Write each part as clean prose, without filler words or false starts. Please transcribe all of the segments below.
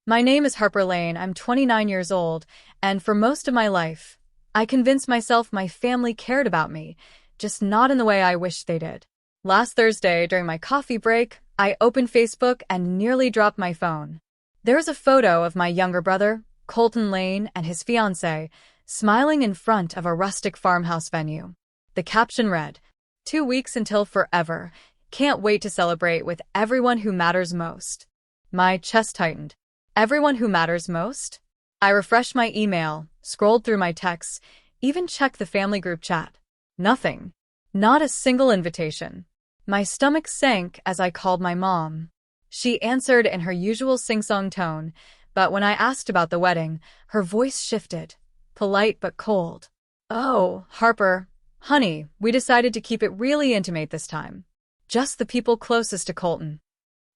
My name is Harper Lane. I'm 29 years old, and for most of my life, I convinced myself my family cared about me, just not in the way I wished they did. Last Thursday, during my coffee break, I opened Facebook and nearly dropped my phone. There was a photo of my younger brother, Colton Lane, and his fiancée, smiling in front of a rustic farmhouse venue. The caption read, "2 weeks until forever. Can't wait to celebrate with everyone who matters most." My chest tightened. Everyone who matters most? I refreshed my email, scrolled through my texts, even checked the family group chat. Nothing. Not a single invitation. My stomach sank as I called my mom. She answered in her usual sing-song tone, but when I asked about the wedding, her voice shifted, polite but cold. "Oh, Harper, honey, we decided to keep it really intimate this time. Just the people closest to Colton."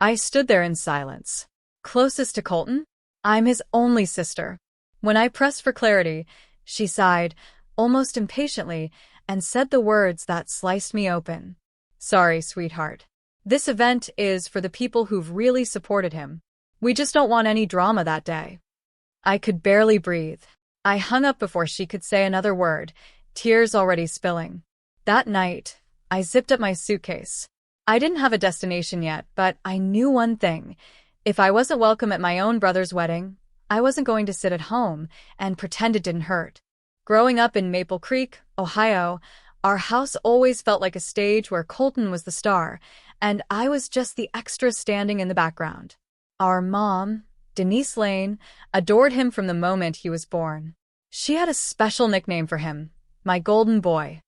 I stood there in silence. Closest to Colton? I'm his only sister. When I pressed for clarity, she sighed, almost impatiently, and said the words that sliced me open. "Sorry, sweetheart. This event is for the people who've really supported him. We just don't want any drama that day." I could barely breathe. I hung up before she could say another word, tears already spilling. That night, I zipped up my suitcase. I didn't have a destination yet, but I knew one thing. If I wasn't welcome at my own brother's wedding, I wasn't going to sit at home and pretend it didn't hurt. Growing up in Maple Creek, Ohio, our house always felt like a stage where Colton was the star, and I was just the extra standing in the background. Our mom, Denise Lane, adored him from the moment he was born. She had a special nickname for him, my golden boy.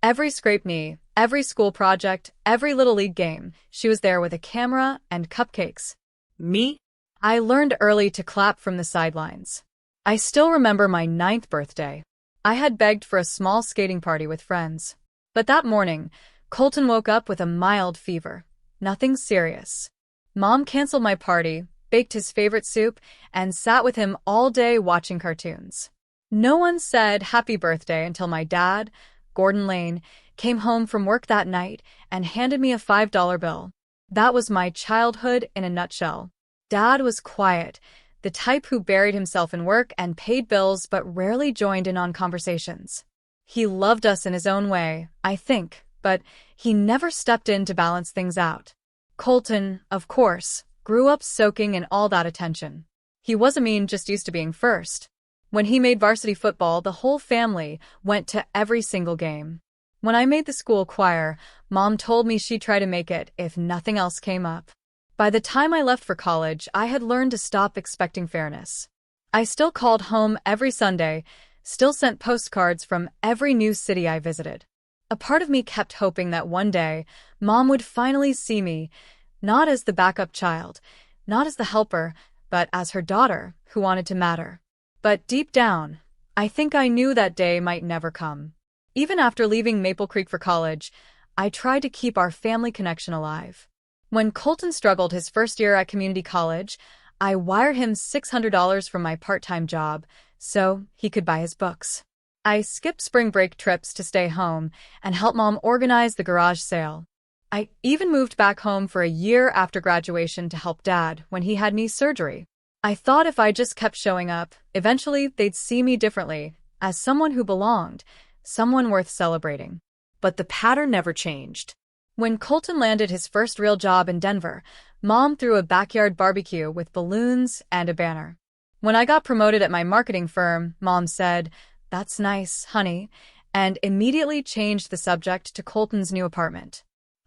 Every scraped knee, every school project, every little league game, she was there with a camera and cupcakes. Me? I learned early to clap from the sidelines. I still remember my 9th birthday. I had begged for a small skating party with friends. But that morning, Colton woke up with a mild fever. Nothing serious. Mom canceled my party, baked his favorite soup, and sat with him all day watching cartoons. No one said happy birthday until my dad, Gordon Lane, came home from work that night and handed me a $5 bill. That was my childhood in a nutshell. Dad was quiet, the type who buried himself in work and paid bills but rarely joined in on conversations. He loved us in his own way, I think, but he never stepped in to balance things out. Colton, of course, grew up soaking in all that attention. He wasn't just used to being first. When he made varsity football, the whole family went to every single game. When I made the school choir, Mom told me she'd try to make it if nothing else came up. By the time I left for college, I had learned to stop expecting fairness. I still called home every Sunday, still sent postcards from every new city I visited. A part of me kept hoping that one day, Mom would finally see me, not as the backup child, not as the helper, but as her daughter, who wanted to matter. But deep down, I think I knew that day might never come. Even after leaving Maple Creek for college, I tried to keep our family connection alive. When Colton struggled his first year at community college, I wired him $600 from my part-time job so he could buy his books. I skipped spring break trips to stay home and help Mom organize the garage sale. I even moved back home for a year after graduation to help Dad when he had knee surgery. I thought if I just kept showing up, eventually they'd see me differently, as someone who belonged, someone worth celebrating. But the pattern never changed. When Colton landed his first real job in Denver, Mom threw a backyard barbecue with balloons and a banner. When I got promoted at my marketing firm, Mom said, "That's nice, honey," and immediately changed the subject to Colton's new apartment.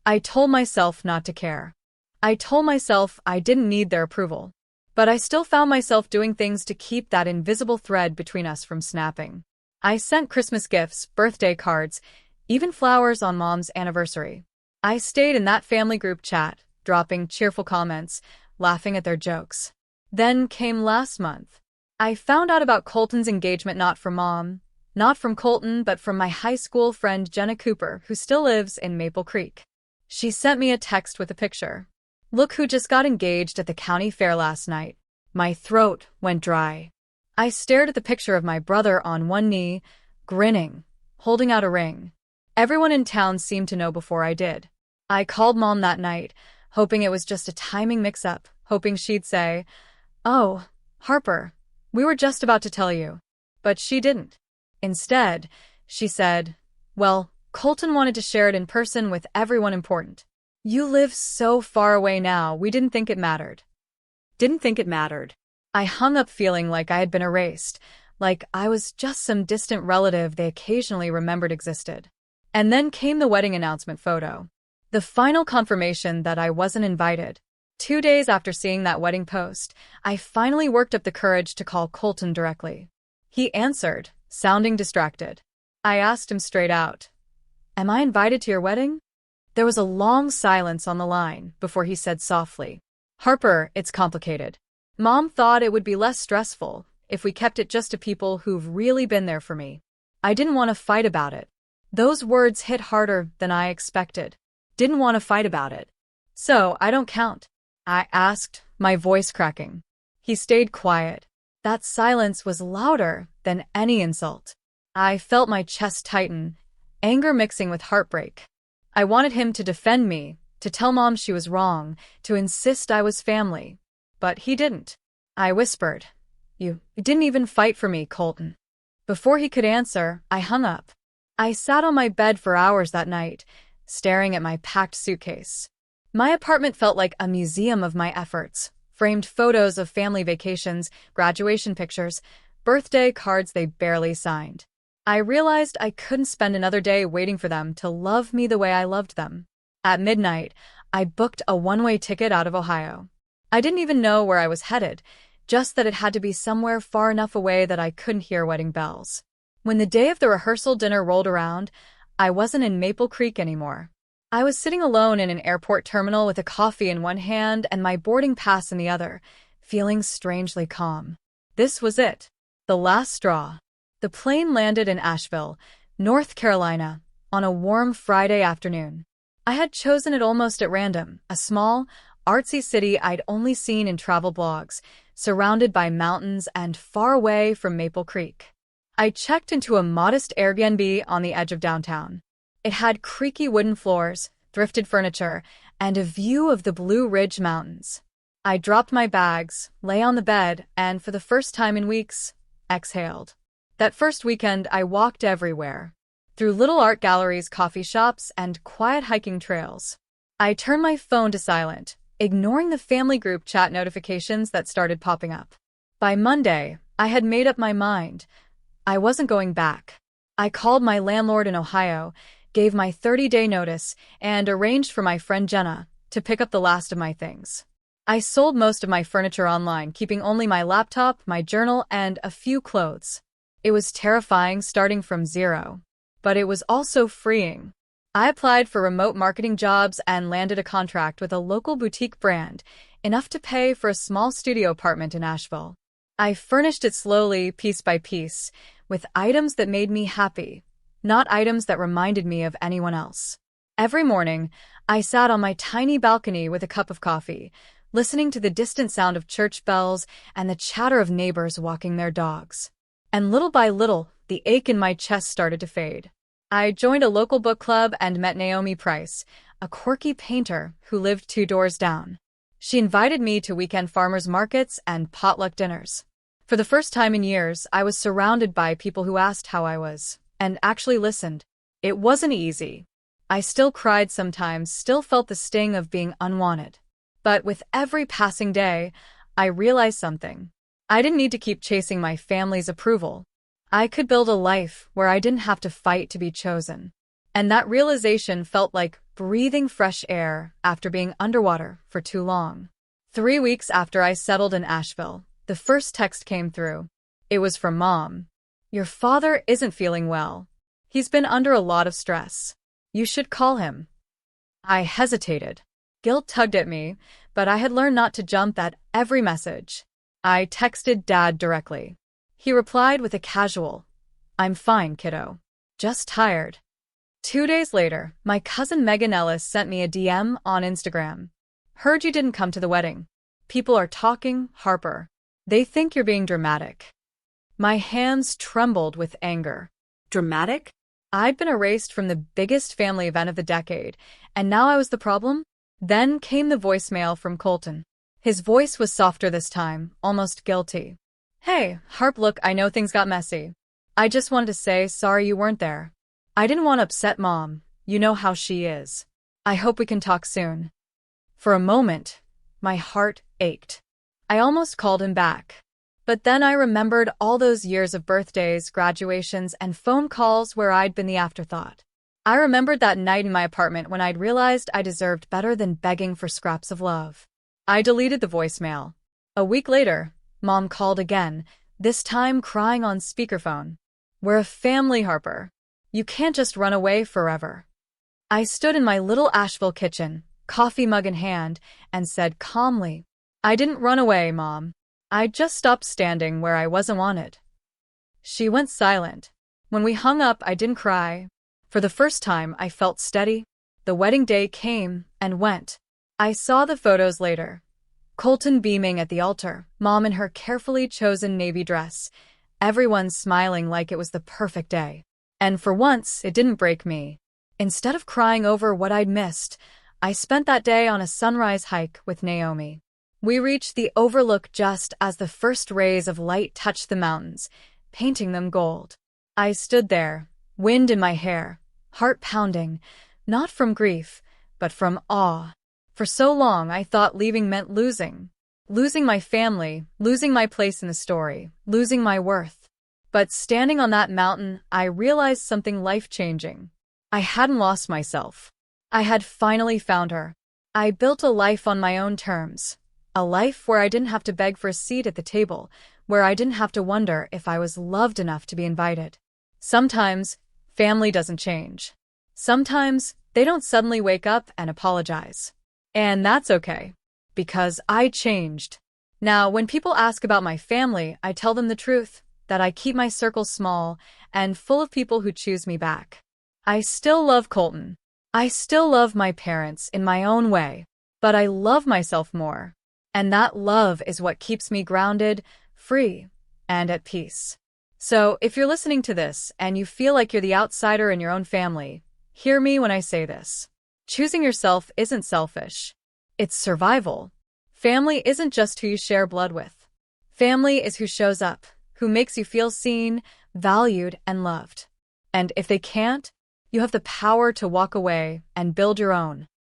I told myself not to care. I told myself I didn't need their approval. But I still found myself doing things to keep that invisible thread between us from snapping. I sent Christmas gifts, birthday cards, even flowers on Mom's anniversary. I stayed in that family group chat, dropping cheerful comments, laughing at their jokes. Then came last month. I found out about Colton's engagement not from Mom, not from Colton, but from my high school friend Jenna Cooper, who still lives in Maple Creek. She sent me a text with a picture. "Look who just got engaged at the county fair last night." My throat went dry. I stared at the picture of my brother on one knee, grinning, holding out a ring. Everyone in town seemed to know before I did. I called Mom that night, hoping it was just a timing mix-up, hoping she'd say, "Oh, Harper, we were just about to tell you." But she didn't. Instead, she said, "Well, Colton wanted to share it in person with everyone important. You live so far away now, we didn't think it mattered." Didn't think it mattered. I hung up feeling like I had been erased, like I was just some distant relative they occasionally remembered existed. And then came the wedding announcement photo. The final confirmation that I wasn't invited. 2 days after seeing that wedding post, I finally worked up the courage to call Colton directly. He answered, sounding distracted. I asked him straight out, "Am I invited to your wedding?" There was a long silence on the line before he said softly, "Harper, it's complicated. Mom thought it would be less stressful if we kept it just to people who've really been there for me. I didn't want to fight about it." Those words hit harder than I expected. Didn't want to fight about it. "So, I don't count?" I asked, my voice cracking. He stayed quiet. That silence was louder than any insult. I felt my chest tighten, anger mixing with heartbreak. I wanted him to defend me, to tell Mom she was wrong, to insist I was family. But he didn't. I whispered, You didn't even fight for me, Colton." Before he could answer, I hung up. I sat on my bed for hours that night, staring at my packed suitcase. My apartment felt like a museum of my efforts. Framed photos of family vacations, graduation pictures, birthday cards they barely signed. I realized I couldn't spend another day waiting for them to love me the way I loved them. At midnight, I booked a one-way ticket out of Ohio. I didn't even know where I was headed, just that it had to be somewhere far enough away that I couldn't hear wedding bells. When the day of the rehearsal dinner rolled around, I wasn't in Maple Creek anymore. I was sitting alone in an airport terminal with a coffee in one hand and my boarding pass in the other, feeling strangely calm. This was it. The last straw. The plane landed in Asheville, North Carolina, on a warm Friday afternoon. I had chosen it almost at random, a small, artsy city I'd only seen in travel blogs, surrounded by mountains and far away from Maple Creek. I checked into a modest Airbnb on the edge of downtown. It had creaky wooden floors, thrifted furniture, and a view of the Blue Ridge Mountains. I dropped my bags, lay on the bed, and for the first time in weeks, exhaled. That first weekend, I walked everywhere. Through little art galleries, coffee shops, and quiet hiking trails. I turned my phone to silent, ignoring the family group chat notifications that started popping up. By Monday, I had made up my mind. I wasn't going back. I called my landlord in Ohio, gave my 30-day notice, and arranged for my friend Jenna to pick up the last of my things. I sold most of my furniture online, keeping only my laptop, my journal, and a few clothes. It was terrifying starting from zero, but it was also freeing. I applied for remote marketing jobs and landed a contract with a local boutique brand, enough to pay for a small studio apartment in Asheville. I furnished it slowly, piece by piece, with items that made me happy, not items that reminded me of anyone else. Every morning, I sat on my tiny balcony with a cup of coffee, listening to the distant sound of church bells and the chatter of neighbors walking their dogs. And little by little, the ache in my chest started to fade. I joined a local book club and met Naomi Price, a quirky painter who lived 2 doors down. She invited me to weekend farmers markets and potluck dinners. For the first time in years, I was surrounded by people who asked how I was, and actually listened. It wasn't easy. I still cried sometimes, still felt the sting of being unwanted. But with every passing day, I realized something. I didn't need to keep chasing my family's approval. I could build a life where I didn't have to fight to be chosen. And that realization felt like breathing fresh air after being underwater for too long. 3 weeks after I settled in Asheville, the first text came through. It was from Mom. "Your father isn't feeling well. He's been under a lot of stress. You should call him." I hesitated. Guilt tugged at me, but I had learned not to jump at every message. I texted Dad directly. He replied with a casual, "I'm fine, kiddo. Just tired." 2 days later, my cousin Megan Ellis sent me a DM on Instagram. "Heard you didn't come to the wedding. People are talking, Harper. They think you're being dramatic." My hands trembled with anger. Dramatic? I'd been erased from the biggest family event of the decade, and now I was the problem? Then came the voicemail from Colton. His voice was softer this time, almost guilty. Hey, Harp, look, I know things got messy. I just wanted to say sorry you weren't there. I didn't want to upset Mom. You know how she is. I hope we can talk soon. For a moment, my heart ached. I almost called him back. But then I remembered all those years of birthdays, graduations, and phone calls where I'd been the afterthought. I remembered that night in my apartment when I'd realized I deserved better than begging for scraps of love. I deleted the voicemail. A week later, Mom called again, this time crying on speakerphone. We're a family, Harper. You can't just run away forever. I stood in my little Asheville kitchen, coffee mug in hand, and said calmly, I didn't run away, Mom. I just stopped standing where I wasn't wanted. She went silent. When we hung up, I didn't cry. For the first time, I felt steady. The wedding day came and went. I saw the photos later. Colton beaming at the altar, Mom in her carefully chosen navy dress, everyone smiling like it was the perfect day. And for once, it didn't break me. Instead of crying over what I'd missed, I spent that day on a sunrise hike with Naomi. We reached the overlook just as the first rays of light touched the mountains, painting them gold. I stood there, wind in my hair, heart pounding, not from grief, but from awe. For so long, I thought leaving meant losing. Losing my family, losing my place in the story, losing my worth. But standing on that mountain, I realized something life-changing. I hadn't lost myself. I had finally found her. I built a life on my own terms. A life where I didn't have to beg for a seat at the table, where I didn't have to wonder if I was loved enough to be invited. Sometimes, family doesn't change. Sometimes, they don't suddenly wake up and apologize. And that's okay, because I changed. Now, when people ask about my family, I tell them the truth, that I keep my circle small and full of people who choose me back. I still love Colton. I still love my parents in my own way, but I love myself more. And that love is what keeps me grounded, free, and at peace. So, if you're listening to this and you feel like you're the outsider in your own family, hear me when I say this. Choosing yourself isn't selfish. It's survival. Family isn't just who you share blood with. Family is who shows up, who makes you feel seen, valued, and loved. And if they can't, you have the power to walk away and build your own.